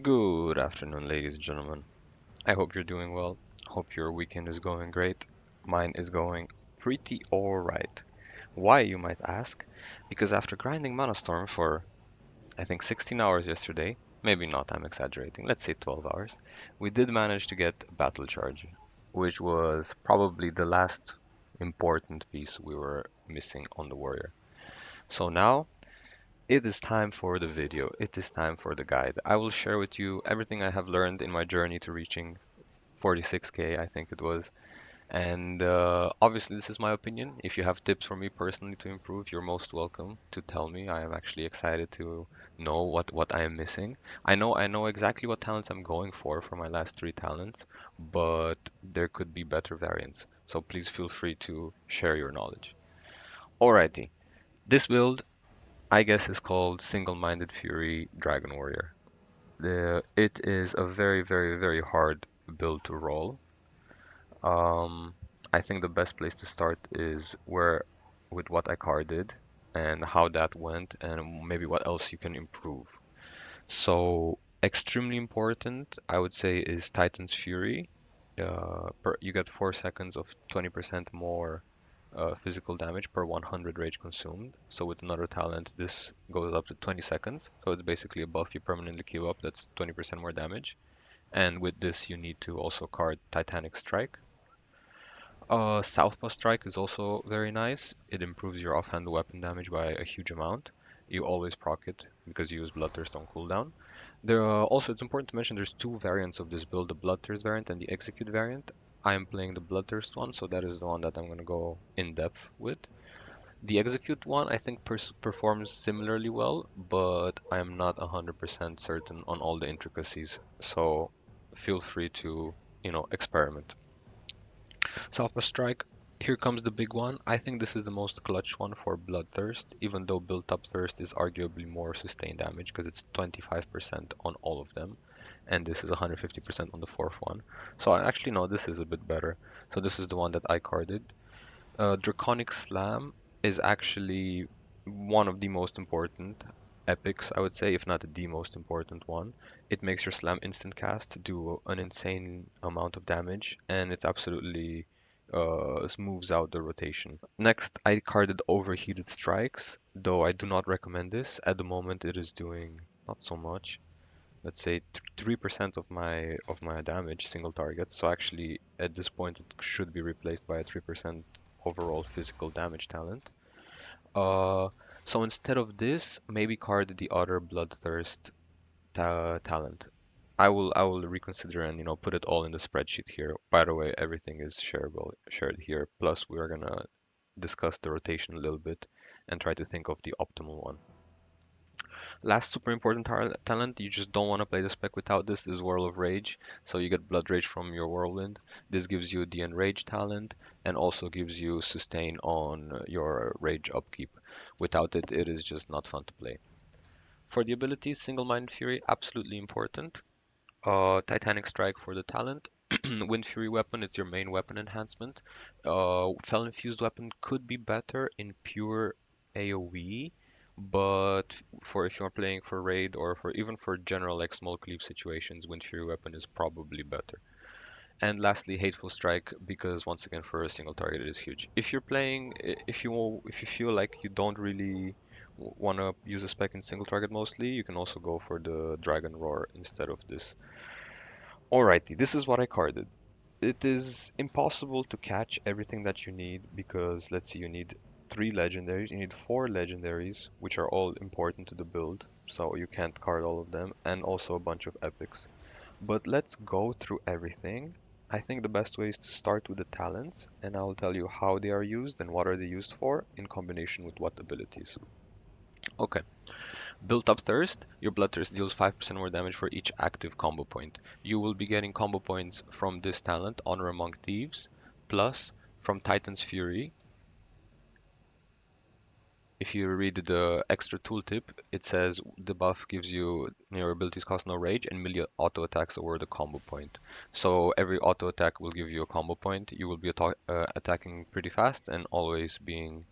Good afternoon, ladies and gentlemen. I hope you're doing well. Hope your weekend is going great. Mine is going pretty alright. Why, you might ask? Because after grinding Mana Storm for, I think, 16 hours yesterday, maybe not, I'm exaggerating, let's say 12 hours, we did manage to get Battle Charge, which was probably the last important piece we were missing on the Warrior. So now it is time for the video. It is time for the guide. I will share with you everything I have learned in my journey to reaching 46k, I think it was. And obviously, this is my opinion. If you have tips for me personally to improve, you're most welcome to tell me. I am actually excited to know what I am missing. I know exactly what talents I'm going for my last three talents, but there could be better variants. So please feel free to share your knowledge. Alrighty, this build I guess is called Single-Minded Fury Dragon Warrior. It is a very, very, very hard build to roll. Um, I think the best place to start is where with what Ikar did and how that went and maybe what else you can improve. So extremely important, I would say, is Titan's Fury. You get 4 seconds of 20% more physical damage per 100 rage consumed. So with another talent, this goes up to 20 seconds. So it's basically a buff you permanently queue up that's 20% more damage. And with this, you need to also card Titanic Strike. Southpaw Strike is also very nice. It improves your offhand weapon damage by a huge amount. You always proc it because you use Bloodthirst on cooldown. Also, it's important to mention there's two variants of this build, the Bloodthirst variant and the Execute variant. I am playing the Bloodthirst one, so that is the one that I'm going to go in depth with. The Execute one, I think, performs similarly well, but I am not 100% certain on all the intricacies, so feel free to, experiment. Southpaw Strike, here comes the big one. I think this is the most clutch one for Bloodthirst, even though Built Up Thirst is arguably more sustained damage because it's 25% on all of them, and this is 150% on the fourth one. So I actually know this is a bit better. So this is the one that I carded. Draconic Slam is actually one of the most important epics, I would say, if not the most important one. It makes your slam instant cast do an insane amount of damage, and it's absolutely smooths out the rotation. Next, I carded Overheated Strikes, though I do not recommend this. At the moment, it is doing not so much. Let's say 3% of my damage single target. So actually, at this point, it should be replaced by a 3% overall physical damage talent. Uh, so instead of this, maybe card the other Bloodthirst talent. I will reconsider and put it all in the spreadsheet here. By the way, everything is shared here. Plus, we are gonna discuss the rotation a little bit and try to think of the optimal one. Last super important talent, you just don't want to play the spec without this, is Whirl of Rage. So you get Blood Rage from your Whirlwind. This gives you the Enrage talent and also gives you sustain on your Rage upkeep. Without it, it is just not fun to play. For the abilities, Single-Minded Fury, absolutely important. Titanic Strike for the talent. Wind Fury weapon, it's your main weapon enhancement. Fel Infused weapon could be better in pure AoE, but for if you're playing for raid or for even for general like small cleave situations, Wind Fury weapon is probably better. And lastly, Hateful Strike, because once again for a single target it is huge. If you're playing, if you feel like you don't really want to use a spec in single target mostly, you can also go for the Dragon Roar instead of this. Alrighty, this is what I carded. It is impossible to catch everything that you need because let's see, you need three legendaries, you need four legendaries, which are all important to the build, so you can't card all of them, and also a bunch of epics. But let's go through everything. I think the best way is to start with the talents, and I'll tell you how they are used and what are they used for in combination with what abilities. Okay. Built up Thirst, your Bloodthirst deals 5% more damage for each active combo point. You will be getting combo points from this talent, Honor Among Thieves, plus from Titan's Fury. If you read the extra tooltip, it says the buff gives you your abilities cost no rage and melee auto attacks award a combo point. So every auto attack will give you a combo point. You will be attacking pretty fast and always being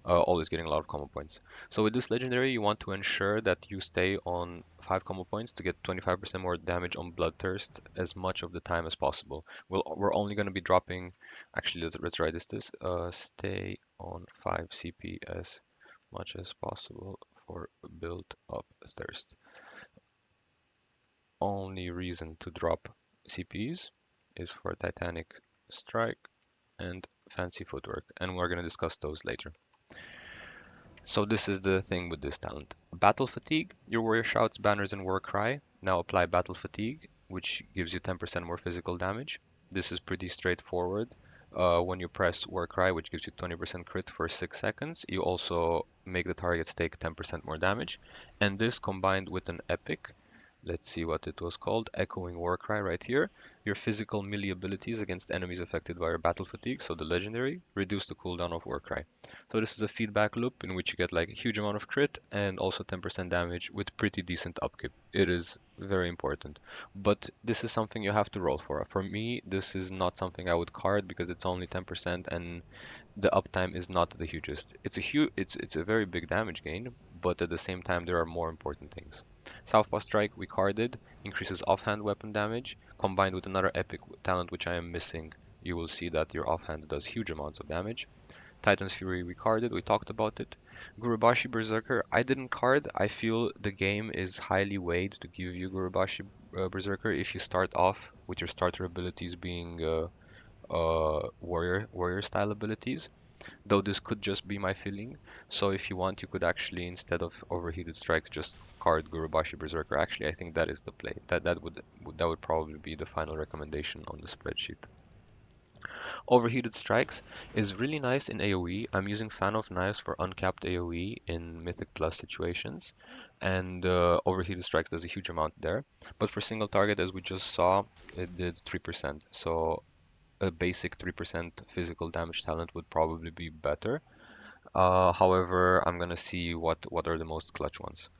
always getting a lot of combo points. So with this legendary, you want to ensure that you stay on 5 combo points to get 25% more damage on Bloodthirst as much of the time as possible. We're only going to be dropping, actually let's write this, stay on 5 CP as much as possible for build up thirst. Only reason to drop CPs is for Titanic Strike and Fancy Footwork, and we're going to discuss those later. So this is the thing with this talent. Battle Fatigue, your warrior shouts, banners, and war cry. Now apply Battle Fatigue, which gives you 10% more physical damage. This is pretty straightforward. When you press war cry, which gives you 20% crit for 6 seconds, you also make the targets take 10% more damage. And this combined with an epic, let's see what it was called, Echoing Warcry right here. Your physical melee abilities against enemies affected by your battle fatigue, so the legendary, reduce the cooldown of Warcry. So this is a feedback loop in which you get like a huge amount of crit and also 10% damage with pretty decent upkeep. It is very important. But this is something you have to roll for. For me, this is not something I would card because it's only 10% and the uptime is not the hugest. It's a very big damage gain, but at the same time there are more important things. Southpaw Strike we carded, increases offhand weapon damage, combined with another epic talent which I am missing. You will see that your offhand does huge amounts of damage. Titan's Fury we carded, we talked about it. Gurubashi Berserker, I didn't card. I feel the game is highly weighed to give you Gurubashi Berserker if you start off with your starter abilities being warrior style abilities, though this could just be my feeling. So if you want, you could actually, instead of Overheated Strike, just card Gurubashi Berserker. Actually, I think that is the play. That would probably be the final recommendation on the spreadsheet. Overheated Strikes is really nice in AoE. I'm using Fan of Knives for uncapped AoE in Mythic Plus situations, and Overheated Strikes does a huge amount there. But for single target, as we just saw, it did 3%. So a basic 3% physical damage talent would probably be better. However, I'm gonna see what are the most clutch ones.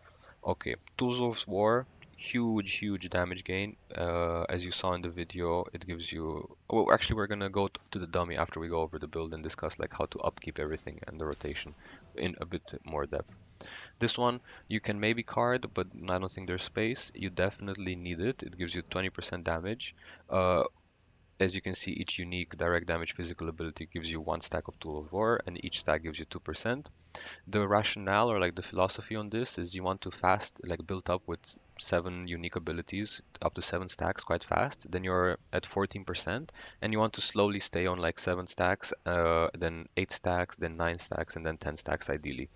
Okay, Tools of War, huge damage gain. As you saw in the video, it gives you. Well, actually, we're gonna go to the dummy after we go over the build and discuss like how to upkeep everything and the rotation in a bit more depth. This one you can maybe card, but I don't think there's space. You definitely need it. It gives you 20% damage. As you can see, each unique direct damage physical ability gives you 1 stack of Tool of War, and each stack gives you 2%. The rationale or like the philosophy on this is you want to like build up with 7 unique abilities, up to 7 stacks quite fast. Then you're at 14%, and you want to slowly stay on like 7 stacks, then 8 stacks, then 9 stacks, and then 10 stacks ideally.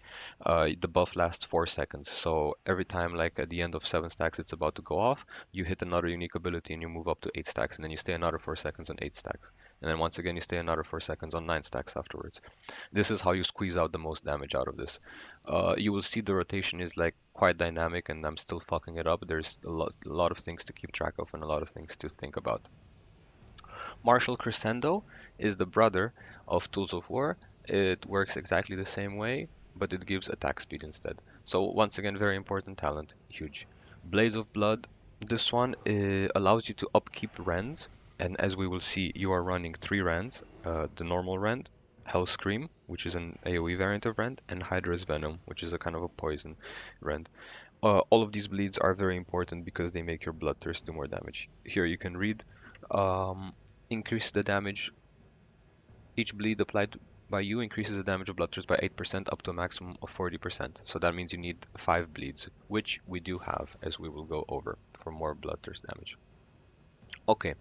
The buff lasts 4 seconds, so every time like at the end of 7 stacks it's about to go off, you hit another unique ability and you move up to 8 stacks, and then you stay another 4 seconds on 8 stacks, and then once again you stay another 4 seconds on 9 stacks afterwards. This is how you squeeze out the most damage out of this. You will see the rotation is like quite dynamic, and I'm still fucking it up. There's a lot of things to keep track of and a lot of things to think about. Martial Crescendo is the brother of Tools of War. It works exactly the same way, but it gives attack speed instead. So once again, very important talent, huge. Blades of Blood, this one allows you to upkeep Rends, and as we will see, you are running 3 Rends, the normal Rend, Hell Scream, which is an AoE variant of Rend, and Hydra's Venom, which is a kind of a poison Rend. All of these bleeds are very important because they make your Bloodthirst do more damage. Here you can read, um, increase the damage. Each bleed applied by you increases the damage of Bloodthirst by 8% up to a maximum of 40%. So that means you need 5 bleeds, which we do have, as we will go over for more Bloodthirst damage. Okay,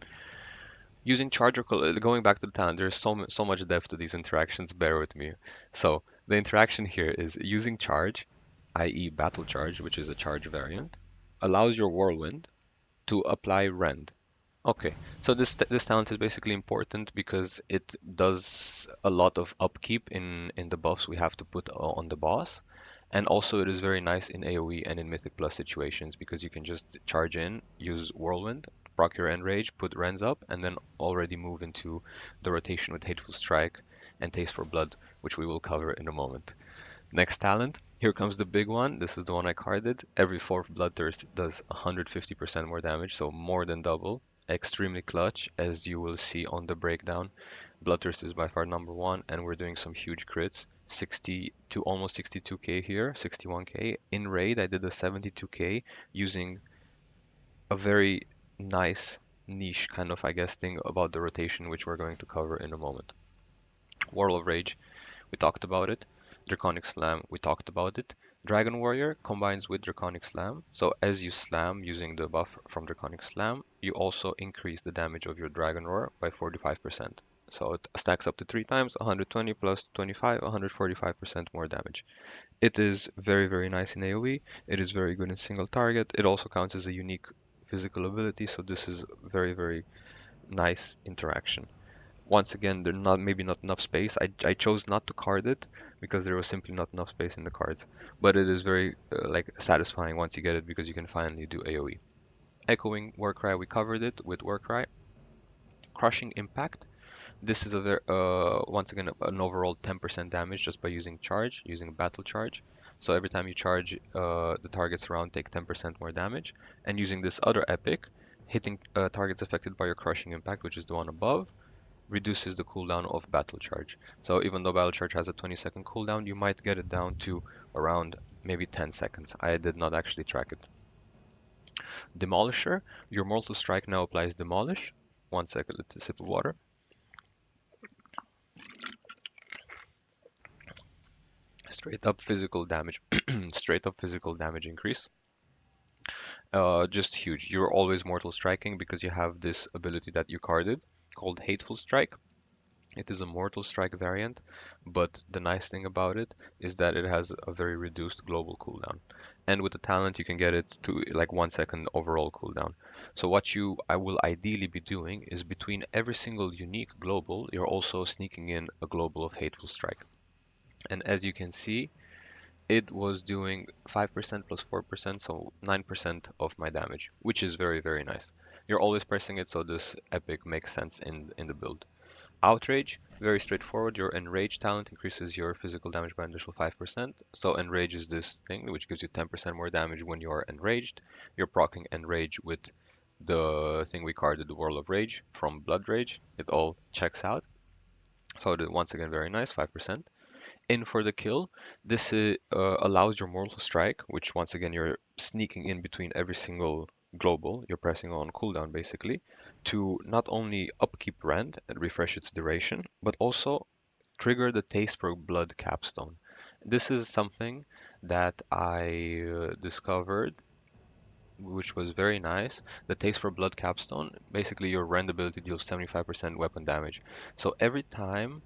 using charge or going back to the talent, there's so much depth to these interactions. Bear with me. So the interaction here is using charge, i.e. battle charge, which is a charge variant, allows your whirlwind to apply rend. Okay, so this talent is basically important because it does a lot of upkeep in the buffs we have to put on the boss, and also it is very nice in AoE and in Mythic Plus situations because you can just charge in, use Whirlwind, proc your Enrage, put Rends up, and then already move into the rotation with Hateful Strike and Taste for Blood, which we will cover in a moment. Next talent, here comes the big one. This is the one I carded. Every 4th Bloodthirst does 150% more damage, so more than double. Extremely clutch, as you will see on the breakdown. Bloodthirst is by far number 1, and we're doing some huge crits. 60 to almost 62k here, 61k. In raid, I did a 72k using a very nice niche kind of, I guess, thing about the rotation, which we're going to cover in a moment. Whirl of Rage, we talked about it. Draconic Slam, we talked about it. Dragon Warrior combines with Draconic Slam. So as you slam using the buff from Draconic Slam, you also increase the damage of your Dragon Roar by 45%. So it stacks up to 3 times, 120 plus 25, 145% more damage. It is very, very nice in AoE. It is very good in single target. It also counts as a unique physical ability, so this is very, very nice interaction. Once again, there's not maybe not enough space. I chose not to card it because there was simply not enough space in the cards. But it is very like satisfying once you get it because you can finally do AoE. Echoing Warcry, we covered it with Warcry. Crushing Impact. This is a very, once again an overall 10% damage just by using charge, using battle charge. So every time you charge, the targets around take 10% more damage. And using this other epic, hitting targets affected by your crushing impact, which is the one above, reduces the cooldown of battle charge. So even though battle charge has a 20-second cooldown, you might get it down to around maybe 10 seconds. I did not actually track it. Demolisher, your Mortal Strike now applies Demolish. One second, let's a sip of water. Straight up physical damage, straight up physical damage increase. Just huge. You're always mortal striking because you have this ability that you carded called Hateful Strike. It is a mortal strike variant, but the nice thing about it is that it has a very reduced global cooldown. And with the talent, you can get it to like 1 second overall cooldown. So what I will ideally be doing is between every single unique global, you're also sneaking in a global of Hateful Strike. And as you can see, it was doing 5% plus 4%, so 9% of my damage, which is very, very nice. You're always pressing it, so this epic makes sense in the build. Outrage, very straightforward. Your Enrage talent increases your physical damage by an additional 5%. So Enrage is this thing which gives you 10% more damage when you are enraged. You're proccing Enrage with the thing we carded, the Whirl of Rage from Blood Rage. It all checks out. So once again, very nice, 5%. In for the kill. This allows your Mortal Strike, which once again you're sneaking in between every single global, you're pressing on cooldown basically, to not only upkeep Rend and refresh its duration, but also trigger the Taste for Blood capstone. This is something that I discovered, which was very nice. The Taste for Blood capstone, basically your Rend ability deals 75% weapon damage. So every time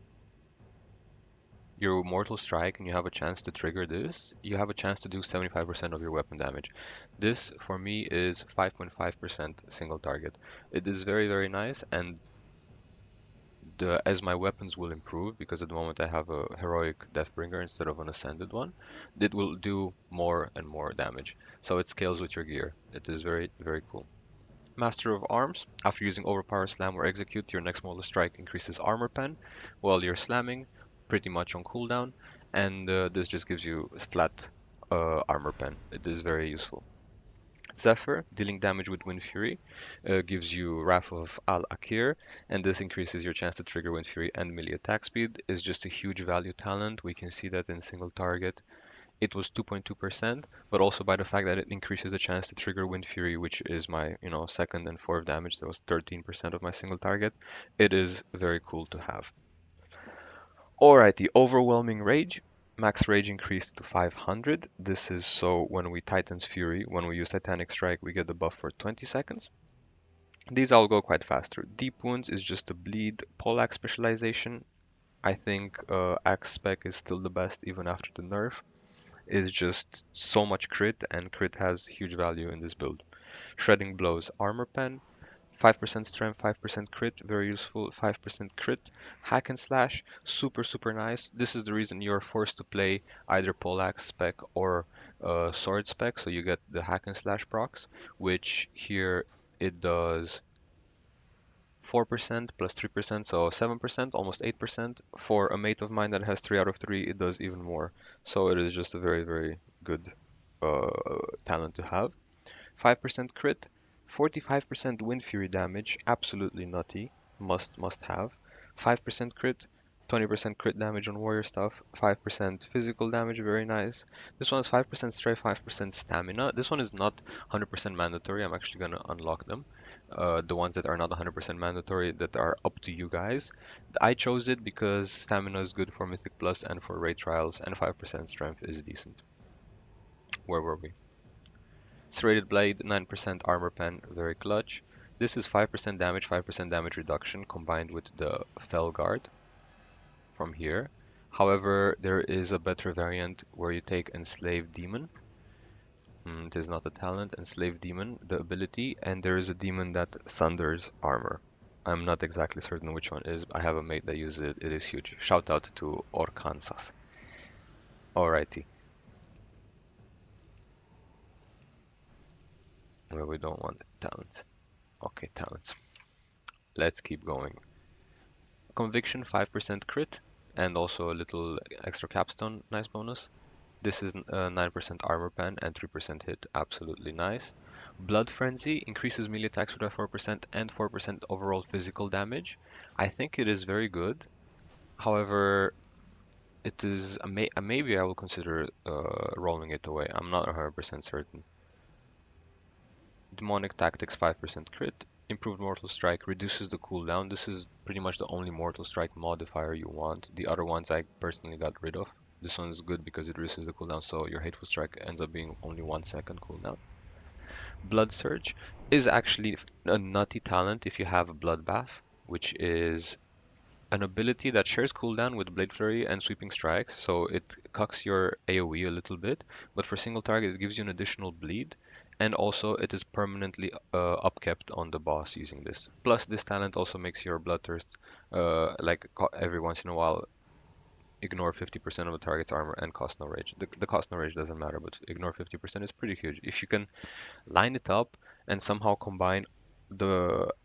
your Mortal Strike and you have a chance to trigger this, you have a chance to do 75% of your weapon damage. This, for me, is 5.5% single target. It is very, very nice, and as my weapons will improve, because at the moment I have a Heroic Deathbringer instead of an Ascended one, it will do more and more damage. So it scales with your gear. It is very, very cool. Master of Arms. After using Overpower, Slam, or Execute, your next Mortal Strike increases Armor Pen while you're slamming, pretty much on cooldown, and this just gives you flat Armor Pen. It is very useful. Zephyr, dealing damage with Wind Fury, gives you Wrath of Al-Akir, and this increases your chance to trigger Wind Fury and melee attack speed. Is just a huge value talent. We can see that in single target it was 2.2%, but also by the fact that it increases the chance to trigger Wind Fury, which is my, second and fourth damage. That was 13% of my single target. It is very cool to have. Alright, the Overwhelming Rage. Max Rage increased to 500. This is so when we Titan's Fury, when we use Titanic Strike, we get the buff for 20 seconds. These all go quite faster. Deep Wounds is just a bleed poleaxe specialization. I think Axe Spec is still the best even after the nerf. Is just so much crit, and crit has huge value in this build. Shredding Blows Armor Pen, 5% strength, 5% crit, very useful, 5% crit. Hack and Slash, super, super nice. This is the reason you're forced to play either Poleaxe spec or Sword spec, so you get the Hack and Slash procs, which here it does 4% plus 3%, so 7%, almost 8%. For a mate of mine that has 3 out of 3, it does even more. So it is just a very, very good uh, talent to have. 5% crit, 45% Wind Fury damage, absolutely nutty, must have. 5% crit, 20% crit damage on warrior stuff, 5% physical damage, very nice. This one is 5% strength, 5% stamina. This one is not 100% mandatory. I'm actually gonna unlock them. The ones that are not 100% mandatory that are up to you guys. I chose it because stamina is good for Mythic Plus and for raid trials, and 5% strength is decent. Where were we? Serrated Blade, 9% armor pen, very clutch. This is 5% damage, 5% damage reduction combined with the Fell Guard from here. However, there is a better variant where you take Enslaved Demon. It is not a talent, Enslaved Demon, the ability, and there is a demon that sunders armor. I'm not exactly certain which one is. I have a mate that uses it. It is huge. Shout out to Orkansas. Alrighty. Well, we don't want talents. Okay, talents. Let's keep going. Conviction, 5% crit, and also a little extra capstone, nice bonus. This is 9% armor pen and 3% hit, absolutely nice. Blood Frenzy increases melee attacks by 4% and 4% overall physical damage. I think it is very good. However, it is maybe I will consider rolling it away. I'm not 100% certain. Demonic Tactics, 5% crit. Improved Mortal Strike reduces the cooldown. This is pretty much the only Mortal Strike modifier you want. The other ones I personally got rid of. This one is good because it reduces the cooldown, so your Hateful Strike ends up being only 1 second cooldown. Blood Surge is actually a nutty talent if you have a Bloodbath, which is an ability that shares cooldown with Blade Flurry and Sweeping Strikes, so it cucks your AoE a little bit, but for single target it gives you an additional bleed, and also it is permanently upkept on the boss using this. Plus this talent also makes your Bloodthirst, every once in a while, ignore 50% of the target's armor and cost no rage. The cost no rage doesn't matter, but ignore 50% is pretty huge. If you can line it up and somehow combine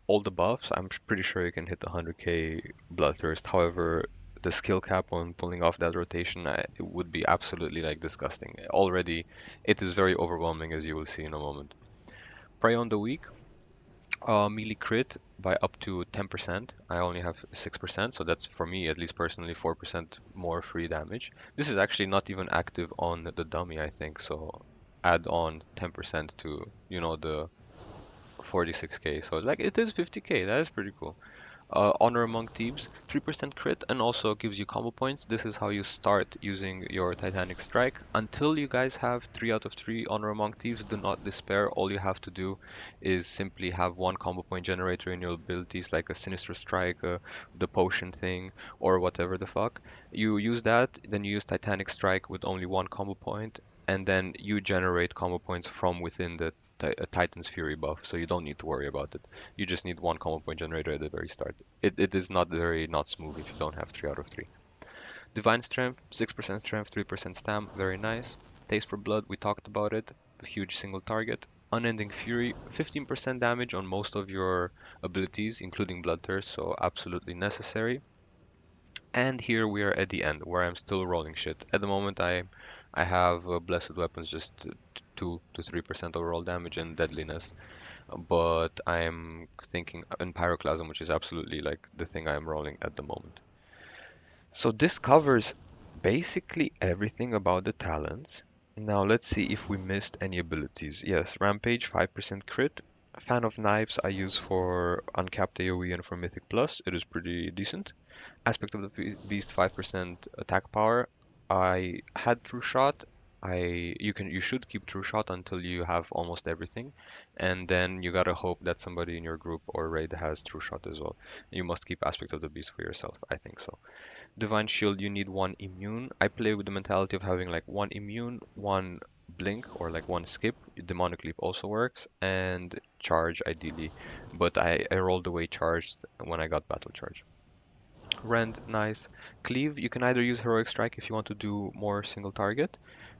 all the buffs, I'm pretty sure you can hit 100k Bloodthirst. However, the skill cap on pulling off that rotation, it would be absolutely like disgusting. Already, it is very overwhelming, as you will see in a moment. Prey on the Weak, melee crit by up to 10%. I only have 6%, so that's for me, at least personally, 4% more free damage. This is actually not even active on the dummy, I think, so add on 10% to, the 46k. So like it is 50k. That is pretty cool. Honor Among Thieves, 3% crit, and also gives you combo points. This is how you start using your Titanic Strike. Until you guys have 3 out of 3 Honor Among Thieves, do not despair. All you have to do is simply have one combo point generator in your abilities, like a Sinister Strike, the potion thing, or whatever the fuck. You use that, then you use Titanic Strike with only one combo point, and then you generate combo points from within the Titan's Fury buff, so you don't need to worry about it. You just need one combo point generator at the very start. It is not smooth if you don't have 3 out of 3. Divine Strength, 6% Strength, 3% Stam, very nice. Taste for Blood, we talked about it. A huge single target. Unending Fury, 15% damage on most of your abilities, including Bloodthirst, so absolutely necessary. And here we are at the end, where I'm still rolling shit. At the moment, I have Blessed Weapons, just 2 to 3% overall damage and deadliness. But I'm thinking in Pyroclasm, which is absolutely like the thing I'm rolling at the moment. So this covers basically everything about the talents. Now let's see if we missed any abilities. Yes, Rampage, 5% crit. Fan of Knives I use for uncapped AoE and for Mythic Plus. It is pretty decent. Aspect of the Beast, 5% attack power. I had True Shot. You should keep True Shot until you have almost everything, and then you gotta hope that somebody in your group or raid has True Shot as well. You must keep Aspect of the Beast for yourself. I think so. Divine Shield, you need one immune. I play with the mentality of having like one immune, one blink, or like one skip. Demonic Leap also works, and charge ideally, but I rolled away charged when I got battle charge. Rend, nice. Cleave, you can either use Heroic Strike if you want to do more single target.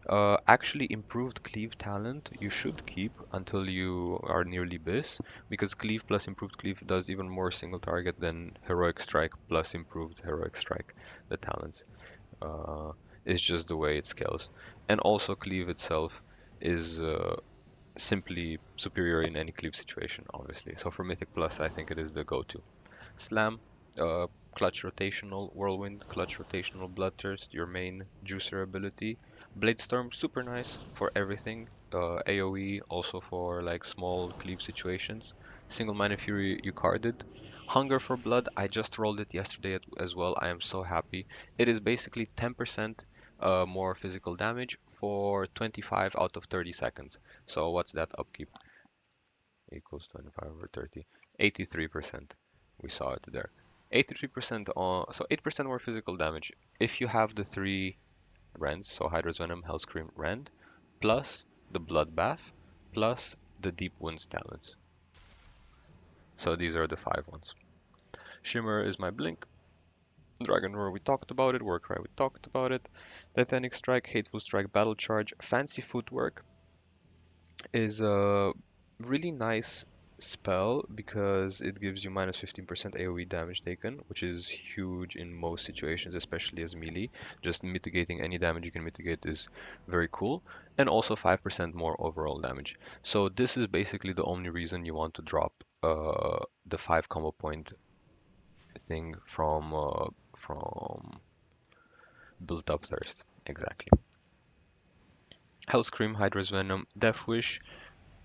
Actually, improved Cleave talent you should keep until you are nearly Bis, because Cleave plus improved Cleave does even more single target than Heroic Strike plus improved Heroic Strike, the talents. It's just the way it scales. And also Cleave itself is simply superior in any Cleave situation, obviously. So for Mythic Plus, I think it is the go-to. Slam, uh, Clutch Rotational Whirlwind, Clutch Rotational Bloodthirst, your main juicer ability. Blade Storm, super nice for everything. AoE, also for like small cleave situations. Single Mana Fury, you carded. Hunger for Blood, I just rolled it yesterday as well. I am so happy. It is basically 10% more physical damage for 25 out of 30 seconds. So what's that upkeep? Equals 25 over 30. 83%. We saw it there. 83% on, so 8% more physical damage. If you have the 3 Rends, so Hydra's Venom, Hellscream, Rend, plus the Bloodbath, plus the Deep Winds talents. So these are the 5 ones. Shimmer is my blink. Dragon Roar, we talked about it. Warcry, we talked about it. Titanic Strike, Hateful Strike, Battle Charge. Fancy Footwork is a really nice spell because it gives you minus 15% AoE damage taken, which is huge in most situations, especially as melee. Just mitigating any damage you can mitigate is very cool, and also 5% more overall damage. So this is basically the only reason you want to drop the 5 combo point thing from built up thirst. Exactly. Hellscream, Hydra's Venom, Death Wish.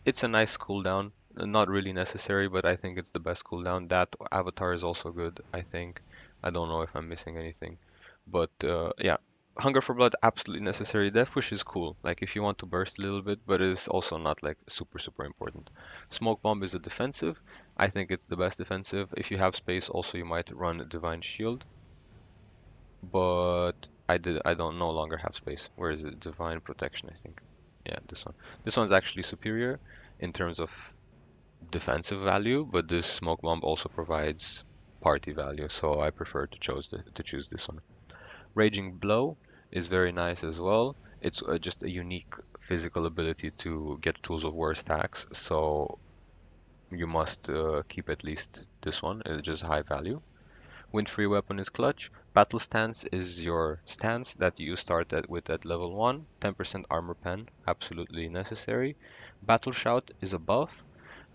It's a nice cooldown. Not really necessary, but I think it's the best cooldown. That Avatar is also good, I think. I don't know if I'm missing anything. But yeah, Hunger for Blood, absolutely necessary. Death Wish is cool, like if you want to burst a little bit, but it's also not like super important. Smoke Bomb is a defensive. I think it's the best defensive. If you have space, also you might run Divine Shield. But I don't no longer have space. Where is it? Divine Protection, I think. Yeah, this one. This one's actually superior in terms of defensive value, but this smoke bomb also provides party value, so I prefer to choose this one. Raging Blow is very nice as well. It's just a unique physical ability to get Tools of War stacks, so you must keep at least this one. It's just high value. Wind-free weapon is clutch. Battle stance is your stance that you start with at level 1. 10% armor pen, absolutely necessary. Battle shout is a buff.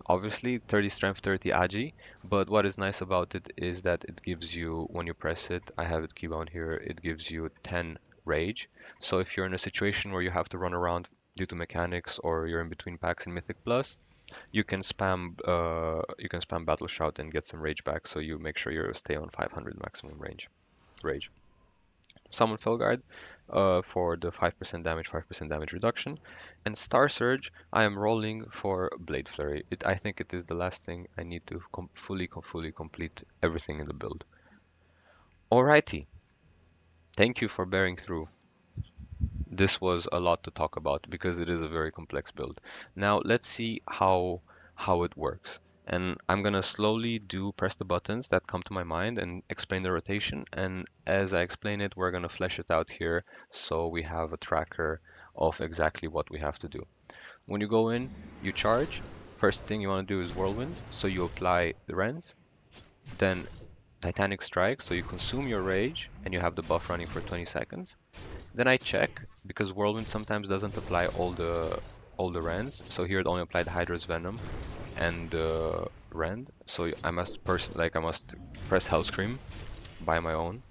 Obviously 30 strength, 30 agi, but what is nice about it is that it gives you, when you press it, I have it keybound here, it gives you 10 rage. So if you're in a situation where you have to run around due to mechanics or you're in between packs in Mythic Plus, you can spam Battle Shout and get some rage back, so you make sure you stay on 500 maximum rage. Summon Felguard for the 5% damage reduction. And Star Surge, I am rolling for Blade Flurry. I think it is the last thing I need to fully complete everything in the build. Alrighty, thank you for bearing through. This was a lot to talk about because it is a very complex build. Now let's see how it works. And I'm gonna slowly press the buttons that come to my mind and explain the rotation. And as I explain it, we're gonna flesh it out here so we have a tracker of exactly what we have to do. When you go in, you charge. First thing you wanna do is Whirlwind. So you apply the Rends. Then Titanic Strike, so you consume your rage and you have the buff running for 20 seconds. Then I check, because Whirlwind sometimes doesn't apply all the Rends. So here it only applied Hydra's Venom and Rend. So I must press Hellscream by my own.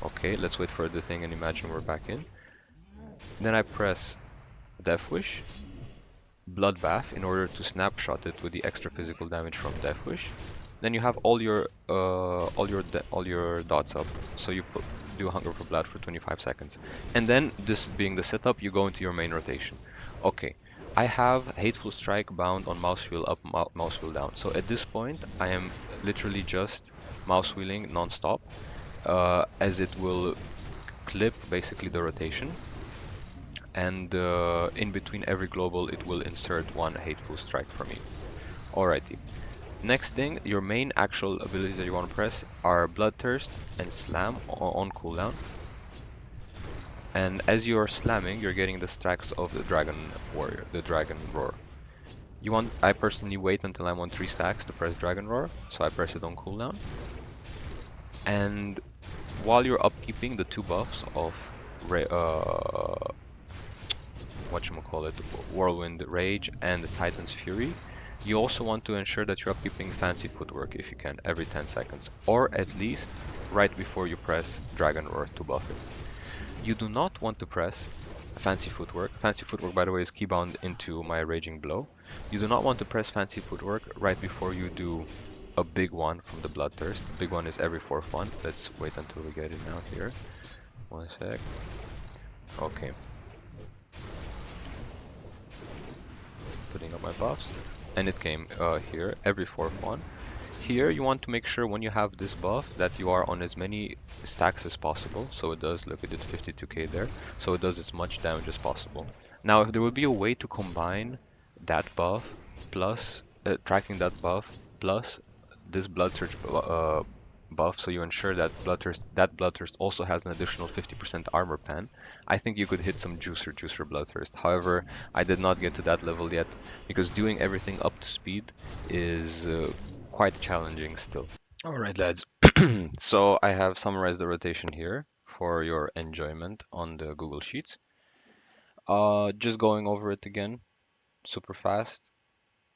Okay, let's wait for the thing and imagine we're back in. Then I press Death Wish, Bloodbath in order to snapshot it with the extra physical damage from Death Wish. Then you have all your dots up. So you do Hunger for Blood for 25 seconds. And then, this being the setup, you go into your main rotation. Okay, I have Hateful Strike bound on mouse wheel up, mouse wheel down. So at this point, I am literally just mouse wheeling non-stop, as it will clip basically the rotation. And in between every global, it will insert one Hateful Strike for me. Alrighty. Next thing, your main actual abilities that you want to press are Bloodthirst and Slam on cooldown. And as you are slamming, you're getting the stacks of the Dragon Warrior, the Dragon Roar. I personally wait until I'm on 3 stacks to press Dragon Roar, so I press it on cooldown. And while you're upkeeping the 2 buffs of Whirlwind Rage and the Titan's Fury, You also want to ensure that you're upkeeping fancy footwork if you can, every 10 seconds, or at least right before you press Dragon Roar to buff it. You do not want to press fancy footwork. Fancy footwork, by the way, is keybound into my Raging Blow. You do not want to press fancy footwork right before you do a big one from the Bloodthirst. Big one is every fourth one. Let's wait until we get it now here. 1 sec. Okay. Putting up my buffs. And it came here, every fourth one. Here you want to make sure when you have this buff that you are on as many stacks as possible. So it does, look at it, 52k there. So it does as much damage as possible. Now if there would be a way to combine that buff plus tracking that buff plus this Blood Surge buff, so you ensure that Bloodthirst also has an additional 50% armor pen, I think you could hit some juicer Bloodthirst. However, I did not get to that level yet because doing everything up to speed is quite challenging still. Alright lads, so I have summarized the rotation here for your enjoyment on the Google Sheets. Just going over it again, super fast.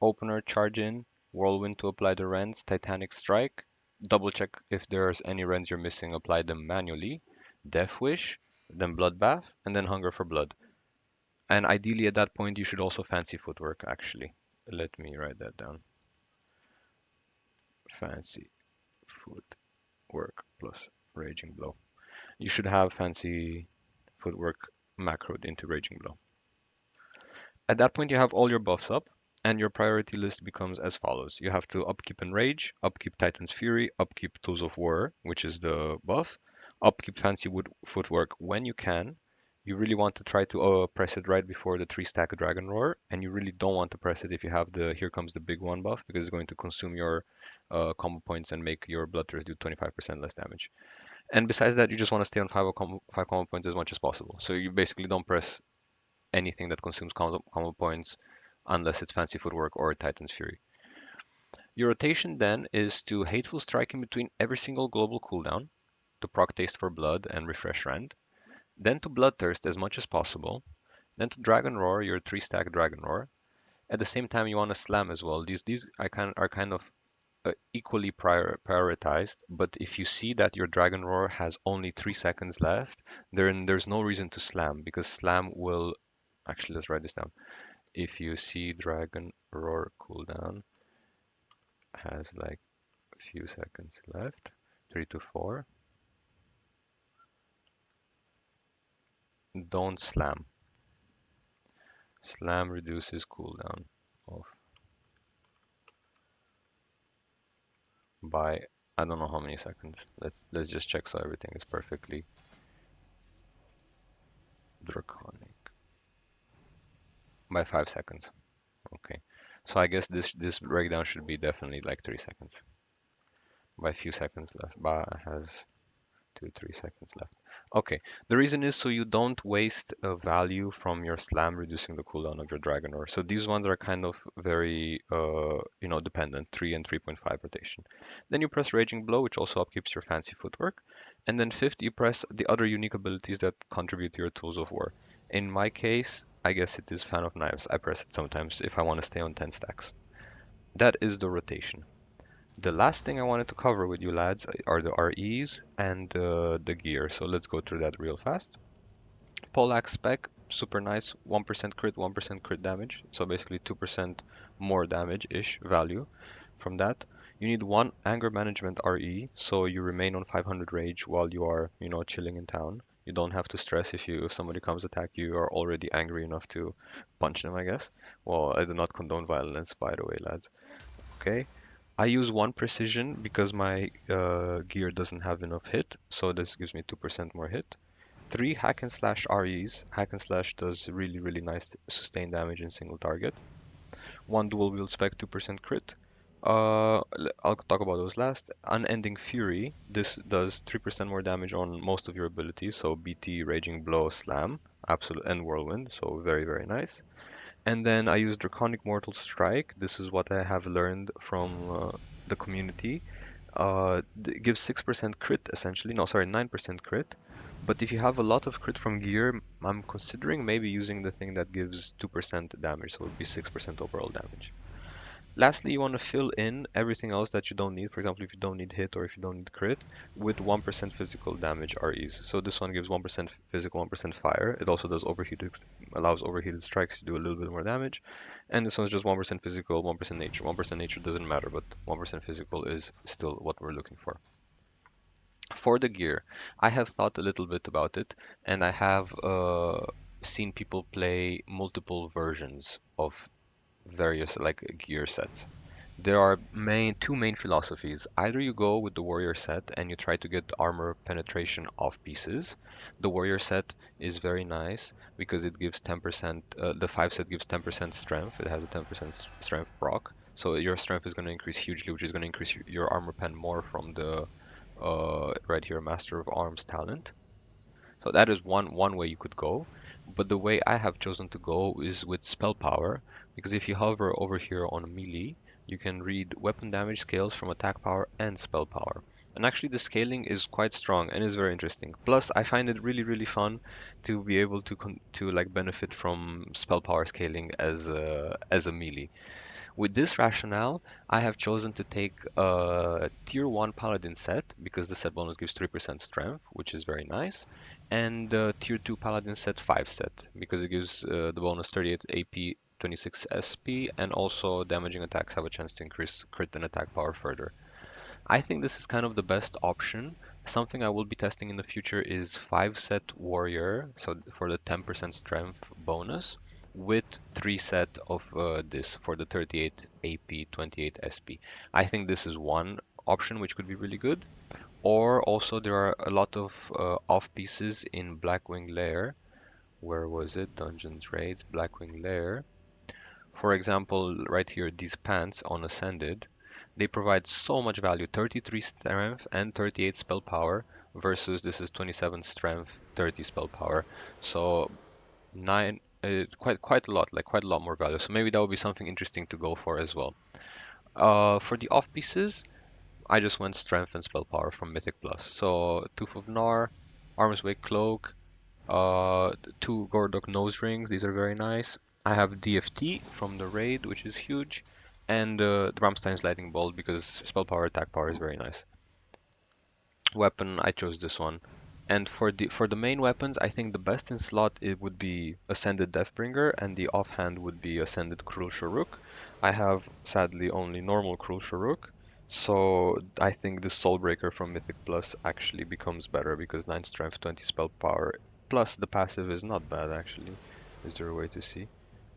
Opener, charge in, Whirlwind to apply the rends, Titanic Strike, double check if there's any rends you're missing, apply them manually, Death Wish, then Bloodbath, and then Hunger for Blood. And ideally at that point you should also fancy footwork actually. Let me write that down. Fancy footwork plus Raging Blow. You should have fancy footwork macroed into Raging Blow. At that point, you have all your buffs up, and your priority list becomes as follows. You have to upkeep Enrage, upkeep Titan's Fury, upkeep Tools of War, which is the buff, upkeep Fancy Footwork when you can. You really want to try to press it right before the 3-stack Dragon Roar, and you really don't want to press it if you have the Here Comes the Big One buff, because it's going to consume your combo points and make your Bloodthirst do 25% less damage. And besides that, you just want to stay on 5 combo points as much as possible. So you basically don't press anything that consumes combo points unless it's Fancy Footwork or Titan's Fury. Your rotation then is to Hateful Strike in between every single global cooldown, to proc Taste for Blood and refresh Rend, then to Bloodthirst as much as possible, then to Dragon Roar, your 3-stack Dragon Roar. At the same time, you want to Slam as well. These are kind of equally prioritized, but if you see that your Dragon Roar has only 3 seconds left, then there's no reason to Slam, because Slam will... Actually, let's write this down. If you see Dragon Roar cooldown has like a few seconds left, 3 to 4, don't Slam. Slam reduces cooldown off by I don't know how many seconds. Let's just check so everything is perfectly draconic. By 5 seconds. Okay. So I guess this breakdown should be definitely like 3 seconds. By a few seconds left. Ba has 2-3 seconds left. Okay, the reason is so you don't waste a value from your slam reducing the cooldown of your dragon ore. So these ones are kind of very dependent, 3 and 3.5 rotation. Then you press Raging Blow, which also upkeeps your fancy footwork. And then fifth, you press the other unique abilities that contribute to your tools of war. In my case, I guess it is Fan of Knives. I press it sometimes if I want to stay on 10 stacks. That is the rotation. The last thing I wanted to cover with you lads are the REs and the gear. So let's go through that real fast. Poleaxe spec, super nice, 1% crit, 1% crit damage. So basically 2% more damage-ish value from that. You need 1 anger management RE, so you remain on 500 rage while you are, chilling in town. You don't have to stress if somebody comes attack you, you are already angry enough to punch them, I guess. Well, I do not condone violence, by the way, lads. Okay. I use 1 precision because my gear doesn't have enough hit, so this gives me 2% more hit. 3 hack and slash REs. Hack and slash does really, really nice sustained damage in single target. 1 dual wield spec, 2% crit. I'll talk about those last. Unending Fury. This does 3% more damage on most of your abilities, so BT, Raging Blow, Slam, Absolute, and Whirlwind, so very, very nice. And then I use Draconic Mortal Strike. This is what I have learned from the community. It gives 6% crit essentially. No, sorry, 9% crit. But if you have a lot of crit from gear, I'm considering maybe using the thing that gives 2% damage, so it would be 6% overall damage. Lastly, you want to fill in everything else that you don't need. For example, if you don't need hit or if you don't need crit, with 1% physical damage REs. So this one gives 1% physical, 1% fire. It also does overheated, allows overheated strikes to do a little bit more damage. And this one's just 1% physical, 1% nature. 1% nature doesn't matter, but 1% physical is still what we're looking for. For the gear, I have thought a little bit about it, and I have seen people play multiple versions of various like gear sets. There are two main philosophies. Either you go with the warrior set and you try to get armor penetration off pieces. The warrior set is very nice because it gives 10%, the 5 set gives 10% strength. It has a 10% strength proc. So your strength is going to increase hugely, which is going to increase your armor pen more from the right here, Master of Arms talent. So that is one way you could go. But the way I have chosen to go is with spell power, because if you hover over here on melee, you can read weapon damage scales from attack power and spell power. And actually the scaling is quite strong and is very interesting. Plus, I find it really fun to be able to like benefit from spell power scaling as a melee. With this rationale, I have chosen to take a tier 1 paladin set because the set bonus gives 3% strength, which is very nice, and tier 2 paladin set 5 set because it gives the bonus 38 AP, 26 SP, and also damaging attacks have a chance to increase crit and attack power further. I think this is kind of the best option. Something I will be testing in the future is 5 set warrior, so for the 10% strength bonus, with 3 set of this for the 38 AP, 28 SP. I think this is one option which could be really good. Or also there are a lot of off pieces in Blackwing Lair. Where was it? Dungeons Raids, Blackwing Lair. For example, right here, these pants on Ascended, they provide so much value, 33 strength and 38 spell power versus this is 27 strength, 30 spell power. So quite a lot, like quite a lot more value. So maybe that would be something interesting to go for as well. For the off pieces, I just went strength and spell power from Mythic Plus. So Tooth of Gnar, Armor's Way Cloak, 2 Gordok nose rings. These are very nice. I have DFT from the raid, which is huge, and the Ramstein's Lightning Bolt because spell power, attack power is very nice. Weapon, I chose this one. And for the main weapons, I think the best in slot it would be Ascended Deathbringer, and the offhand would be Ascended Cruel Sharuk. I have sadly only normal Cruel Sharuk, so I think the Soulbreaker from Mythic Plus actually becomes better because 9 strength, 20 spell power, plus the passive is not bad actually. Is there a way to see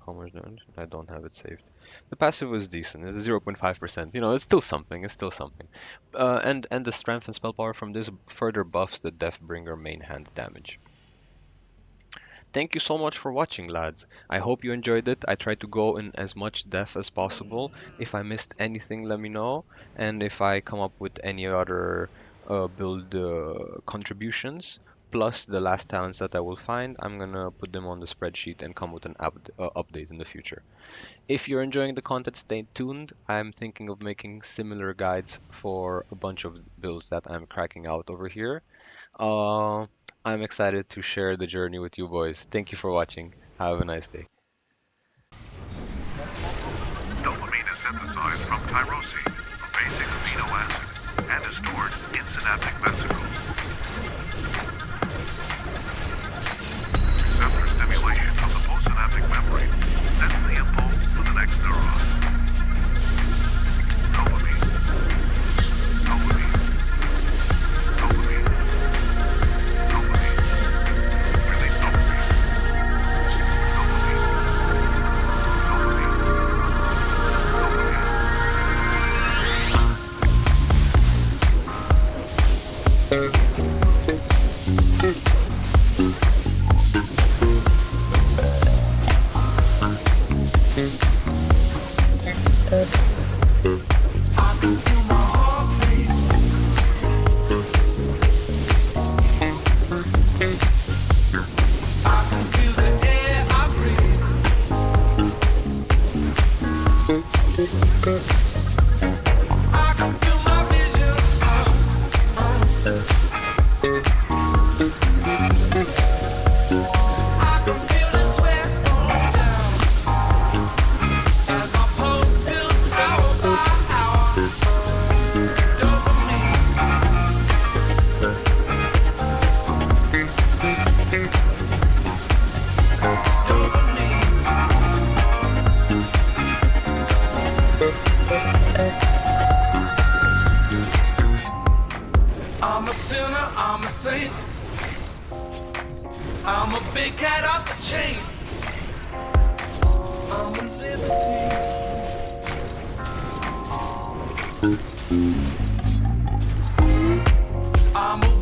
how much damage? I don't have it saved. The passive was decent. It's 0.5%. You know, it's still something. It's still something. And the strength and spell power from this further buffs the Deathbringer main hand damage. Thank you so much for watching, lads. I hope you enjoyed it. I tried to go in as much depth as possible. If I missed anything, let me know. And if I come up with any other build contributions, plus the last talents that I will find, I'm gonna put them on the spreadsheet and come with an update in the future. If you're enjoying the content, stay tuned. I'm thinking of making similar guides for a bunch of builds that I'm cracking out over here. Uh, I'm excited to share the journey with you boys. Thank you for watching. Have a nice day. Dopamine is synthesized from tyrosine, a basic amino acid, and is stored in synaptic vesicles. Receptor stimulation of the postsynaptic membrane sends the impulse to the next neuron. Dopamine. Dopamine. Dopamine. Dopamine. Release dopamine. Dopamine. I'm a sinner, I'm a saint. I'm a big cat off the chain. I'm a liberty. I'm a